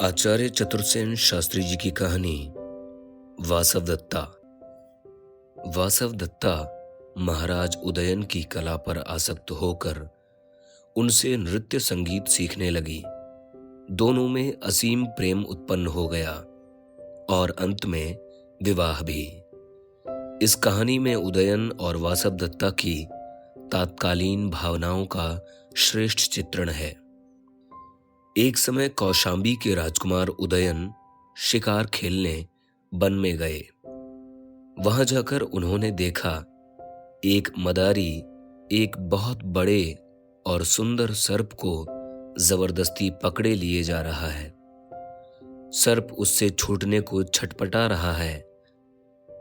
आचार्य चतुर्सेन शास्त्री जी की कहानी वासवदत्ता। वासवदत्ता महाराज उदयन की कला पर आसक्त होकर उनसे नृत्य संगीत सीखने लगी। दोनों में असीम प्रेम उत्पन्न हो गया और अंत में विवाह भी। इस कहानी में उदयन और वासवदत्ता की तात्कालीन भावनाओं का श्रेष्ठ चित्रण है। एक समय कौशांबी के राजकुमार उदयन शिकार खेलने वन में गए। वहां जाकर उन्होंने देखा एक मदारी एक बहुत बड़े और सुंदर सर्प को जबरदस्ती पकड़े लिए जा रहा है। सर्प उससे छूटने को छटपटा रहा है।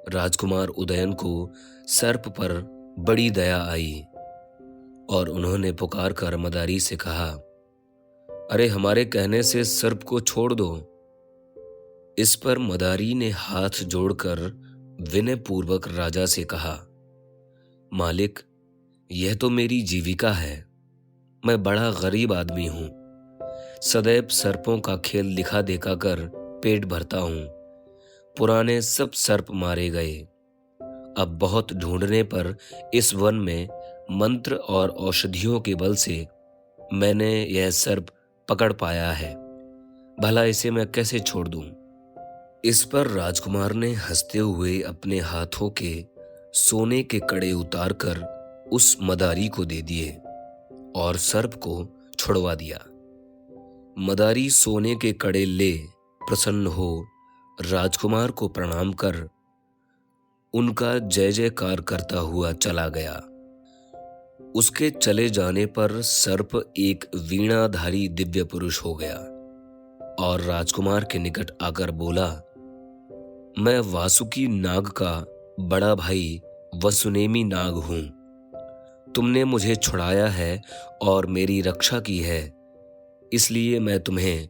राजकुमार उदयन को सर्प पर बड़ी दया आई और उन्होंने पुकार कर मदारी से कहा, अरे हमारे कहने से सर्प को छोड़ दो। इस पर मदारी ने हाथ जोड़कर विनय पूर्वक राजा से कहा, मालिक, यह तो मेरी जीविका है। मैं बड़ा गरीब आदमी हूं। सदैव सर्पों का खेल दिखा देखा कर पेट भरता हूं। पुराने सब सर्प मारे गए। अब बहुत ढूंढने पर इस वन में मंत्र और औषधियों के बल से मैंने यह सर्प पकड़ पाया है। भला इसे मैं कैसे छोड़ दूं? इस पर राजकुमार ने हंसते हुए अपने हाथों के सोने के कड़े उतारकर उस मदारी को दे दिए और सर्प को छुड़वा दिया। मदारी सोने के कड़े ले प्रसन्न हो राजकुमार को प्रणाम कर उनका जय जयकार करता हुआ चला गया। उसके चले जाने पर सर्प एक वीणाधारी दिव्य पुरुष हो गया और राजकुमार के निकट आकर बोला, मैं वासुकी नाग का बड़ा भाई वसुनेमी नाग हूं। तुमने मुझे छुड़ाया है और मेरी रक्षा की है, इसलिए मैं तुम्हें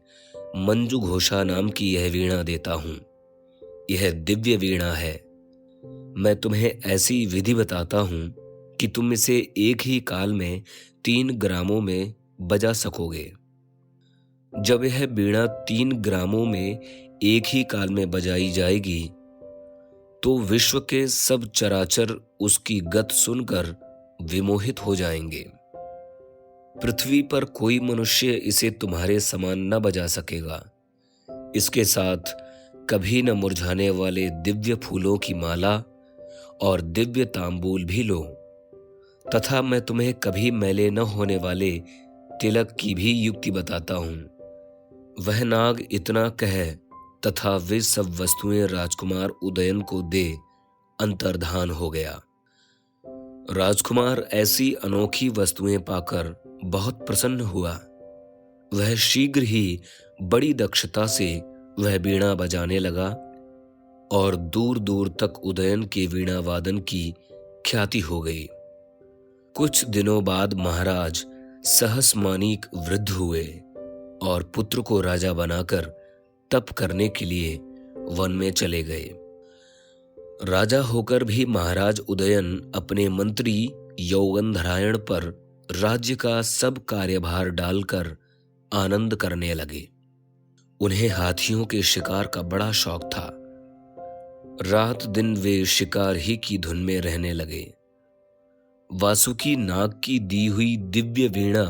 मंजू घोषा नाम की यह वीणा देता हूं। यह दिव्य वीणा है। मैं तुम्हें ऐसी विधि बताता हूं कि तुम इसे एक ही काल में 3 ग्रामों में बजा सकोगे। जब यह वीणा 3 ग्रामों में एक ही काल में बजाई जाएगी तो विश्व के सब चराचर उसकी गत सुनकर विमोहित हो जाएंगे। पृथ्वी पर कोई मनुष्य इसे तुम्हारे समान न बजा सकेगा। इसके साथ कभी न मुरझाने वाले दिव्य फूलों की माला और दिव्य तांबूल भी लो, तथा मैं तुम्हें कभी मैले न होने वाले तिलक की भी युक्ति बताता हूं। वह नाग इतना कहे तथा वे सब वस्तुएं राजकुमार उदयन को दे अंतर्धान हो गया। राजकुमार ऐसी अनोखी वस्तुएं पाकर बहुत प्रसन्न हुआ। वह शीघ्र ही बड़ी दक्षता से वह वीणा बजाने लगा और दूर दूर तक उदयन के वीणा वादन की ख्याति हो गई। कुछ दिनों बाद महाराज सहस्मानीक वृद्ध हुए और पुत्र को राजा बनाकर तप करने के लिए वन में चले गए। राजा होकर भी महाराज उदयन अपने मंत्री यौगंधरायण पर राज्य का सब कार्यभार डालकर आनंद करने लगे। उन्हें हाथियों के शिकार का बड़ा शौक था। रात दिन वे शिकार ही की धुन में रहने लगे। वासुकी नाग की दी हुई दिव्य वीणा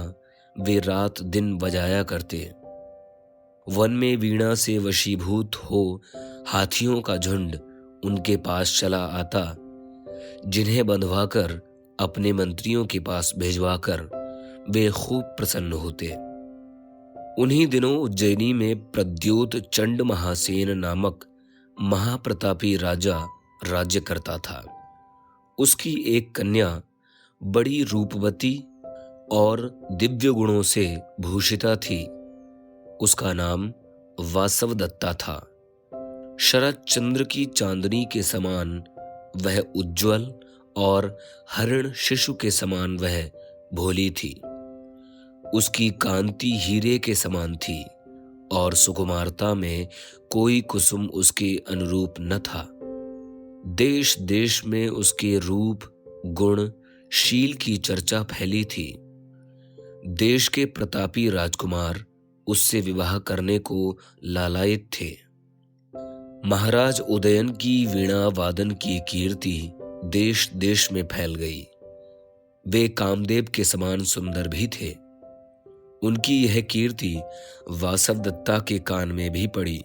वे रात दिन बजाया करते। वन में वीणा से वशीभूत हो हाथियों का झुंड उनके पास चला आता, जिन्हें बंधवाकर अपने मंत्रियों के पास भिजवाकर वे खूब प्रसन्न होते। उन्हीं दिनों उज्जैनी में प्रद्योत चंड महासेन नामक महाप्रतापी राजा राज्य करता था। उसकी एक कन्या बड़ी रूपवती और दिव्य गुणों से भूषिता थी। उसका नाम वासवदत्ता था। शरद चंद्र की चांदनी के समान वह उज्ज्वल और हरिण शिशु के समान वह भोली थी। उसकी कांति हीरे के समान थी और सुकुमारता में कोई कुसुम उसके अनुरूप न था। देश देश में उसके रूप, गुण, शील की चर्चा फैली थी। देश के प्रतापी राजकुमार उससे विवाह करने को लालायित थे। महाराज उदयन की वीणा वादन की कीर्ति देश देश में फैल गई। वे कामदेव के समान सुंदर भी थे। उनकी यह कीर्ति वासवदत्ता के कान में भी पड़ी।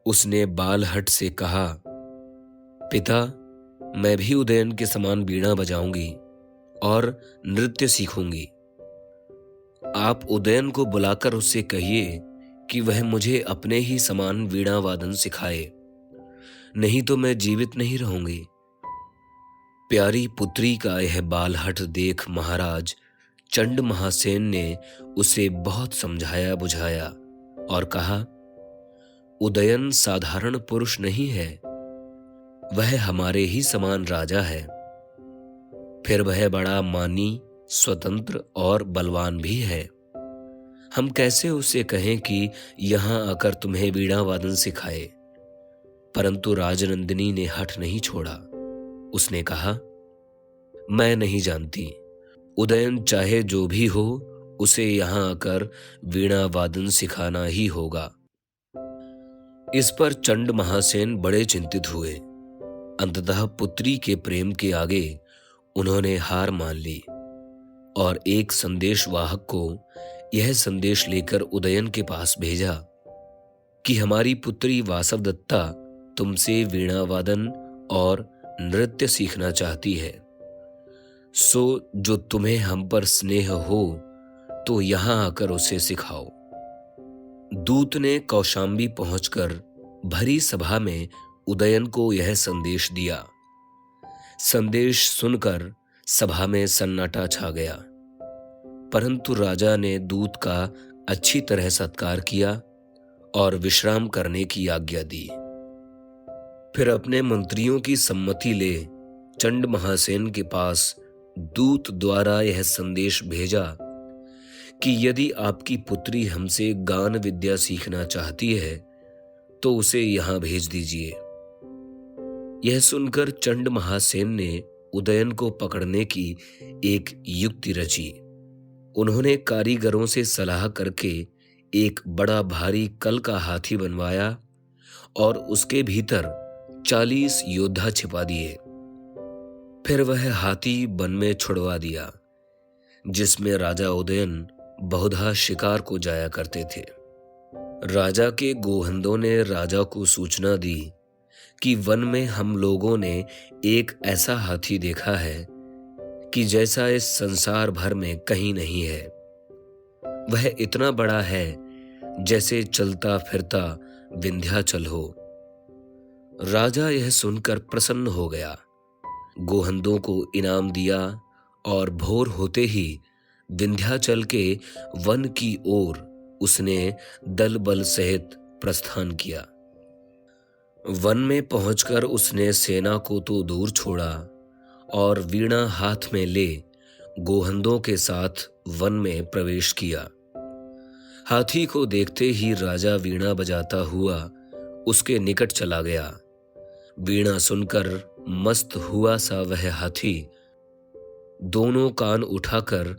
उसने बालहट से कहा, पिता, मैं भी उदयन के समान वीणा बजाऊंगी और नृत्य सीखूंगी। आप उदयन को बुलाकर उससे कहिए कि वह मुझे अपने ही समान वीणा वादन सिखाए, नहीं तो मैं जीवित नहीं रहूंगी। प्यारी पुत्री का यह बालहठ देख महाराज चंड महासेन ने उसे बहुत समझाया बुझाया और कहा, उदयन साधारण पुरुष नहीं है, वह हमारे ही समान राजा है। फिर वह बड़ा मानी, स्वतंत्र और बलवान भी है। हम कैसे उसे कहें कि यहां आकर तुम्हें वीणा वादन सिखाए। परंतु राजनंदिनी ने हठ नहीं छोड़ा। उसने कहा, मैं नहीं जानती, उदयन चाहे जो भी हो, उसे यहां आकर वीणा वादन सिखाना ही होगा। इस पर चंड महासेन बड़े चिंतित हुए। अंततः पुत्री के प्रेम के आगे उन्होंने हार मान ली और एक संदेशवाहक को यह संदेश लेकर उदयन के पास भेजा कि हमारी पुत्री वासवदत्ता तुमसे वीणा वादन और नृत्य सीखना चाहती है। सो जो तुम्हें हम पर स्नेह हो तो यहां आकर उसे सिखाओ। दूत ने कौशाम्बी पहुंचकर भरी सभा में उदयन को यह संदेश दिया। संदेश सुनकर सभा में सन्नाटा छा गया, परंतु राजा ने दूत का अच्छी तरह सत्कार किया और विश्राम करने की आज्ञा दी। फिर अपने मंत्रियों की सम्मति ले चंड महासेन के पास दूत द्वारा यह संदेश भेजा कि यदि आपकी पुत्री हमसे गान विद्या सीखना चाहती है तो उसे यहां भेज दीजिए। यह सुनकर चंड महासेन ने उदयन को पकड़ने की एक युक्ति रची। उन्होंने कारीगरों से सलाह करके एक बड़ा भारी कल का हाथी बनवाया और उसके भीतर 40 योद्धा छिपा दिए। फिर वह हाथी वन में छुड़वा दिया, जिसमें राजा उदयन बहुधा शिकार को जाया करते थे। राजा के गोहंदों ने राजा को सूचना दी कि वन में हम लोगों ने एक ऐसा हाथी देखा है कि जैसा इस संसार भर में कहीं नहीं है। वह इतना बड़ा है जैसे चलता फिरता विंध्याचल हो। राजा यह सुनकर प्रसन्न हो गया, गोहंदों को इनाम दिया और भोर होते ही विंध्याचल के वन की ओर उसने दल बल सहित प्रस्थान किया। वन में पहुंचकर उसने सेना को तो दूर छोड़ा और वीणा हाथ में ले गोहंदों के साथ वन में प्रवेश किया। हाथी को देखते ही राजा वीणा बजाता हुआ उसके निकट चला गया। वीणा सुनकर मस्त हुआ सा वह हाथी दोनों कान उठाकर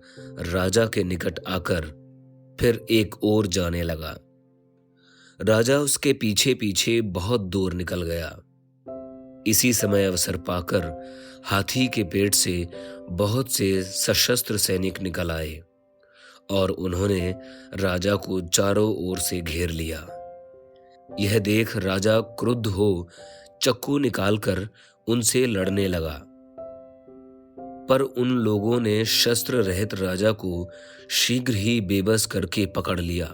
राजा के निकट आकर फिर एक ओर जाने लगा। राजा उसके पीछे पीछे बहुत दूर निकल गया। इसी समय अवसर पाकर हाथी के पेट से बहुत से सशस्त्र सैनिक निकल आए और उन्होंने राजा को चारों ओर से घेर लिया। यह देख राजा क्रुद्ध हो चक्कू निकालकर उनसे लड़ने लगा, पर उन लोगों ने शस्त्र रहित राजा को शीघ्र ही बेबस करके पकड़ लिया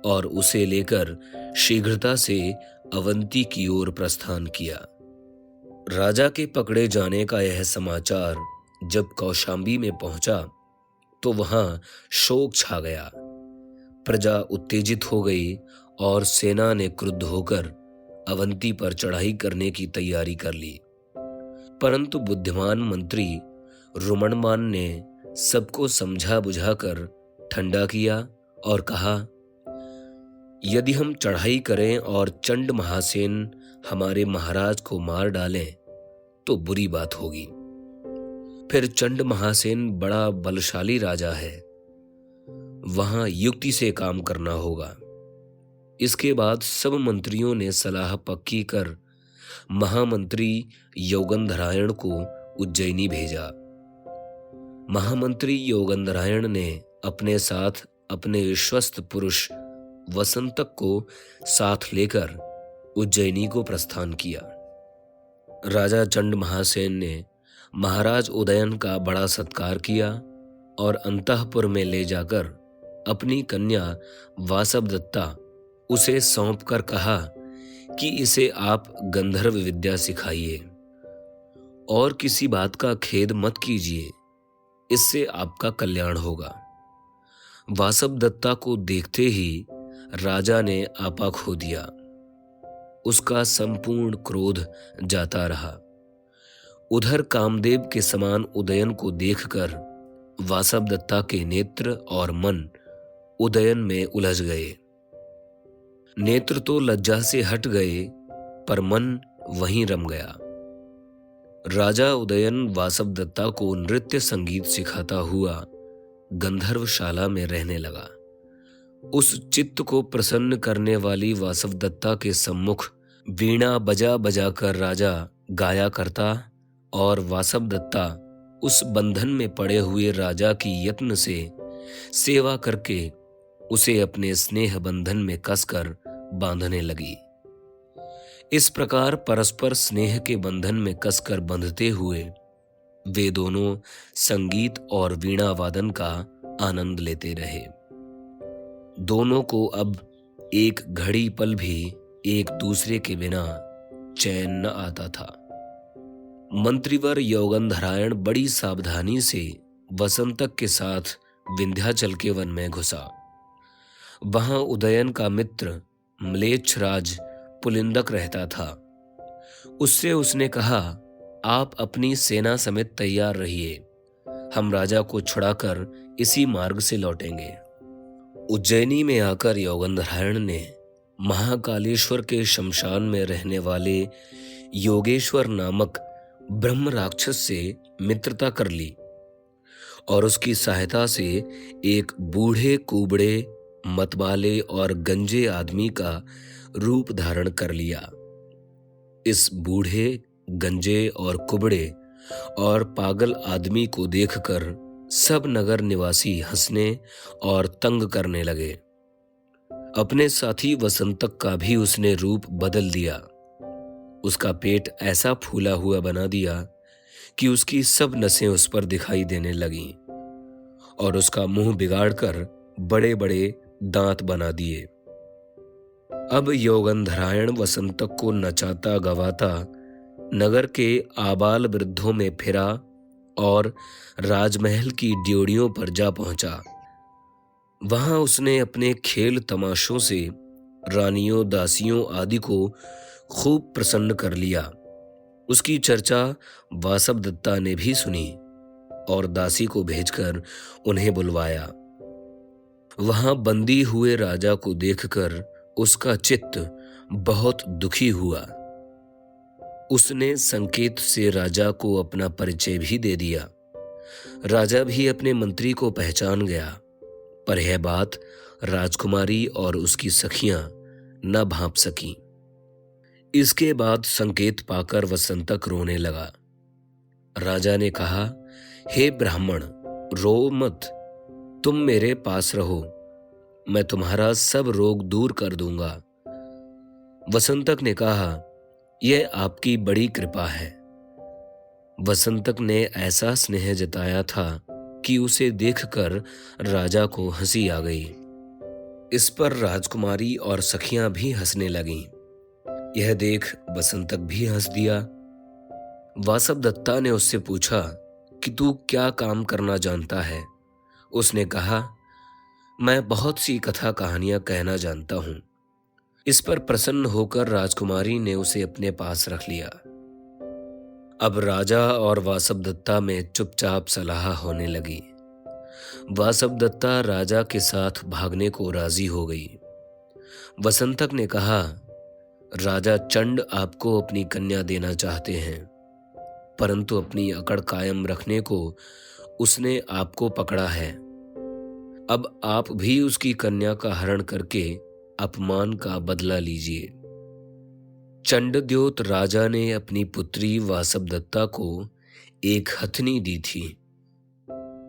और उसे लेकर शीघ्रता से अवंती की ओर प्रस्थान किया। राजा के पकड़े जाने का यह समाचार जब कौशाम्बी में पहुंचा तो वहां शोक छा गया। प्रजा उत्तेजित हो गई और सेना ने क्रुद्ध होकर अवंती पर चढ़ाई करने की तैयारी कर ली। परंतु बुद्धिमान मंत्री रुमणमान ने सबको समझा बुझाकर ठंडा किया और कहा, यदि हम चढ़ाई करें और चंड महासेन हमारे महाराज को मार डालें तो बुरी बात होगी। फिर चंड महासेन बड़ा बलशाली राजा है, वहां युक्ति से काम करना होगा। इसके बाद सब मंत्रियों ने सलाह पक्की कर महामंत्री योगंधरायण को उज्जैनी भेजा। महामंत्री योगंधरायण ने अपने साथ अपने विश्वस्त पुरुष वसंतक को साथ लेकर उज्जैनी को प्रस्थान किया। राजा चंड महासेन ने महाराज उदयन का बड़ा सत्कार किया और अंतःपुर में ले जाकर अपनी कन्या वासवदत्ता उसे सौंपकर कहा कि इसे आप गंधर्व विद्या सिखाइए और किसी बात का खेद मत कीजिए, इससे आपका कल्याण होगा। वासवदत्ता को देखते ही राजा ने आपा खो दिया। उसका संपूर्ण क्रोध जाता रहा। उधर कामदेव के समान उदयन को देखकर वासवदत्ता के नेत्र और मन उदयन में उलझ गए। नेत्र तो लज्जा से हट गए, पर मन वहीं रम गया। राजा उदयन वासवदत्ता को नृत्य संगीत सिखाता हुआ गंधर्वशाला में रहने लगा। उस चित्त को प्रसन्न करने वाली वासवदत्ता के सम्मुख वीणा बजा बजा कर राजा गाया करता और वासवदत्ता उस बंधन में पड़े हुए राजा की यत्न से सेवा करके उसे अपने स्नेह बंधन में कसकर बांधने लगी। इस प्रकार परस्पर स्नेह के बंधन में कसकर बंधते हुए वे दोनों संगीत और वीणा वादन का आनंद लेते रहे। दोनों को अब एक घड़ी पल भी एक दूसरे के बिना चैन न आता था। मंत्रीवर योगंधरायण बड़ी सावधानी से वसंतक के साथ विंध्याचल के वन में घुसा। वहां उदयन का मित्र म्लेच्छराज पुलिंदक रहता था। उससे उसने कहा, आप अपनी सेना समेत तैयार रहिए, हम राजा को छुड़ाकर इसी मार्ग से लौटेंगे। उज्जैनी में आकर योगंधरायण ने महाकालेश्वर के शमशान में रहने वाले योगेश्वर नामक ब्रह्म राक्षस से मित्रता कर ली और उसकी सहायता से एक बूढ़े कुबड़े मतवाले और गंजे आदमी का रूप धारण कर लिया। इस बूढ़े, गंजे और कुबड़े और पागल आदमी को देखकर सब नगर निवासी हंसने और तंग करने लगे। अपने साथी वसंतक का भी उसने रूप बदल दिया। उसका पेट ऐसा फूला हुआ बना दिया कि उसकी सब नसें उस पर दिखाई देने लगीं और उसका मुंह बिगाड़कर बड़े बड़े दांत बना दिए। अब योगंधरायण वसंतक को नचाता गवाता नगर के आबाल वृद्धों में फिरा और राजमहल की ड्योढ़ियों पर जा पहुंचा। वहां उसने अपने खेल तमाशों से रानियों, दासियों आदि को खूब प्रसन्न कर लिया। उसकी चर्चा वासवदत्ता ने भी सुनी और दासी को भेजकर उन्हें बुलवाया। वहां बंदी हुए राजा को देखकर उसका चित्त बहुत दुखी हुआ। उसने संकेत से राजा को अपना परिचय भी दे दिया। राजा भी अपने मंत्री को पहचान गया, पर यह बात राजकुमारी और उसकी सखियां न भांप सकी। इसके बाद संकेत पाकर वसंतक रोने लगा। राजा ने कहा, हे ब्राह्मण, रो मत, तुम मेरे पास रहो, मैं तुम्हारा सब रोग दूर कर दूंगा। वसंतक ने कहा, यह आपकी बड़ी कृपा है। वसंतक ने ऐसा स्नेह जताया था कि उसे देखकर राजा को हंसी आ गई। इस पर राजकुमारी और सखियां भी हंसने लगीं। यह देख वसंतक भी हंस दिया। वासवदत्ता ने उससे पूछा कि तू क्या काम करना जानता है। उसने कहा, मैं बहुत सी कथा कहानियां कहना जानता हूं। इस पर प्रसन्न होकर राजकुमारी ने उसे अपने पास रख लिया। अब राजा और वासवदत्ता में चुपचाप सलाह होने लगी। वासवदत्ता राजा के साथ भागने को राजी हो गई। वसंतक ने कहा, राजा चंड आपको अपनी कन्या देना चाहते हैं, परंतु अपनी अकड़ कायम रखने को उसने आपको पकड़ा है। अब आप भी उसकी कन्या का हरण करके अपमान का बदला लीजिए। चंडद्योत राजा ने अपनी पुत्री वासवदत्ता को एक हथनी दी थी।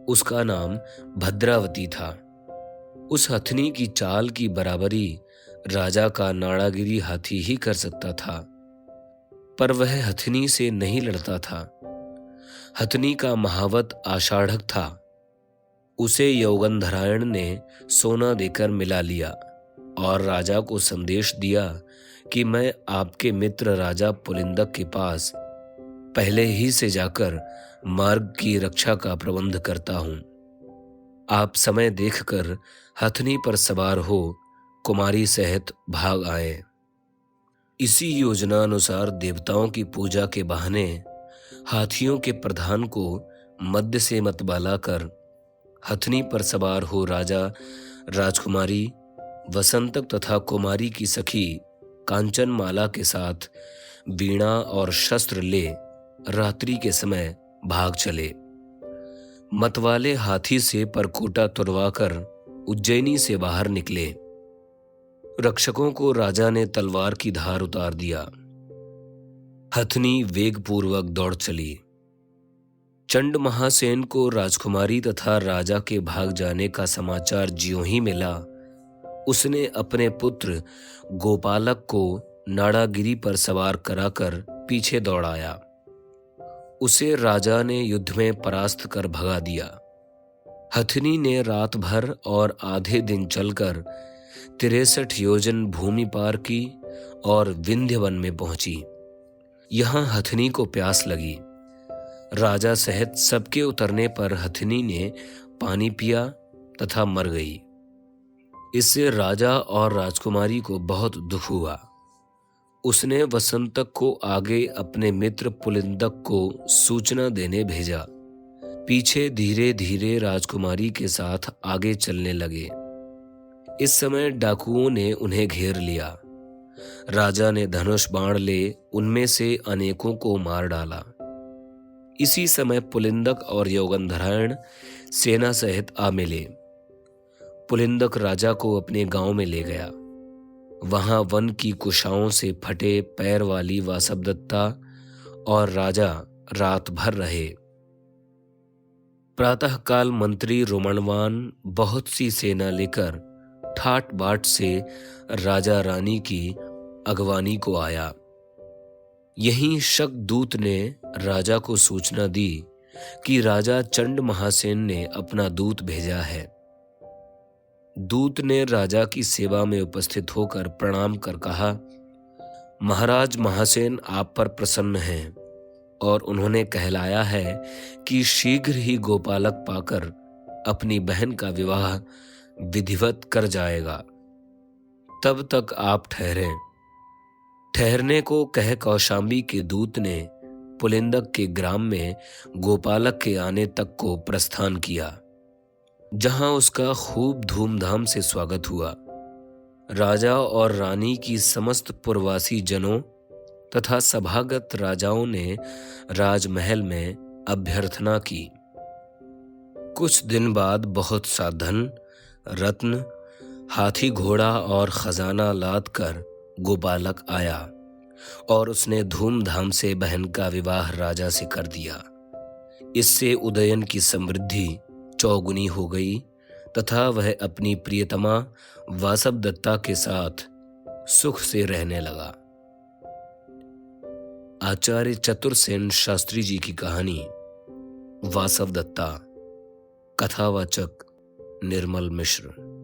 उसका नाम भद्रावती था। उस हथनी की चाल की बराबरी राजा का नाड़ागिरी हाथी ही कर सकता था, पर वह हथनी से नहीं लड़ता था। हथनी का महावत आषाढ़क था। उसे यौगंधरायण ने सोना देकर मिला लिया और राजा को संदेश दिया कि मैं आपके मित्र राजा पुलिंदक के पास पहले ही से जाकर मार्ग की रक्षा का प्रबंध करता हूं। आप समय देखकर हथनी पर सवार हो कुमारी सहित भाग आए। इसी योजना अनुसार देवताओं की पूजा के बहाने हाथियों के प्रधान को मध्य से मतवाला कर हथनी पर सवार हो राजा, राजकुमारी, वसंतक तथा कुमारी की सखी कांचनमाला के साथ वीणा और शस्त्र ले रात्रि के समय भाग चले। मतवाले हाथी से परकोटा तुड़वाकर उज्जैनी से बाहर निकले। रक्षकों को राजा ने तलवार की धार उतार दिया। हथनी वेगपूर्वक दौड़ चली। चंड महासेन को राजकुमारी तथा राजा के भाग जाने का समाचार ज्यों ही मिला, उसने अपने पुत्र गोपालक को नाड़ागिरी पर सवार कराकर पीछे दौड़ाया। उसे राजा ने युद्ध में परास्त कर भगा दिया। हथनी ने रात भर और आधे दिन चलकर 63 योजन भूमि पार की और विंध्य वन में पहुंची। यहां हथनी को प्यास लगी। राजा सहित सबके उतरने पर हथनी ने पानी पिया तथा मर गई। इससे राजा और राजकुमारी को बहुत दुख हुआ। उसने वसंतक को आगे अपने मित्र पुलिंदक को सूचना देने भेजा। पीछे धीरे धीरे राजकुमारी के साथ आगे चलने लगे। इस समय डाकुओं ने उन्हें घेर लिया। राजा ने धनुष बाण ले उनमें से अनेकों को मार डाला। इसी समय पुलिंदक और यौगंधरायण सेना सहित आ मिले। पुलिंदक राजा को अपने गांव में ले गया। वहां वन की कुशाओं से फटे पैर वाली वासवदत्ता और राजा रात भर रहे। प्रातःकाल मंत्री रोमणवान बहुत सी सेना लेकर ठाट बाट से राजा रानी की अगवानी को आया। यहीं शकदूत ने राजा को सूचना दी कि राजा चंड महासेन ने अपना दूत भेजा है। दूत ने राजा की सेवा में उपस्थित होकर प्रणाम कर कहा, महाराज महासेन आप पर प्रसन्न हैं और उन्होंने कहलाया है कि शीघ्र ही गोपालक पाकर अपनी बहन का विवाह विधिवत कर जाएगा। तब तक आप ठहरें। ठहरने को कह कौशाम्बी के दूत ने पुलिंदक के ग्राम में गोपालक के आने तक को प्रस्थान किया, जहां उसका खूब धूमधाम से स्वागत हुआ। राजा और रानी की समस्त पुरवासी जनों तथा सभागत राजाओं ने राजमहल में अभ्यर्थना की। कुछ दिन बाद बहुत सा धन, रत्न, हाथी घोड़ा और खजाना लाद कर गोपालक आया और उसने धूमधाम से बहन का विवाह राजा से कर दिया। इससे उदयन की समृद्धि चौगुनी हो गई तथा वह अपनी प्रियतमा वासवदत्ता के साथ सुख से रहने लगा। आचार्य चतुरसेन शास्त्री जी की कहानी वासवदत्ता। कथावाचक निर्मल मिश्र।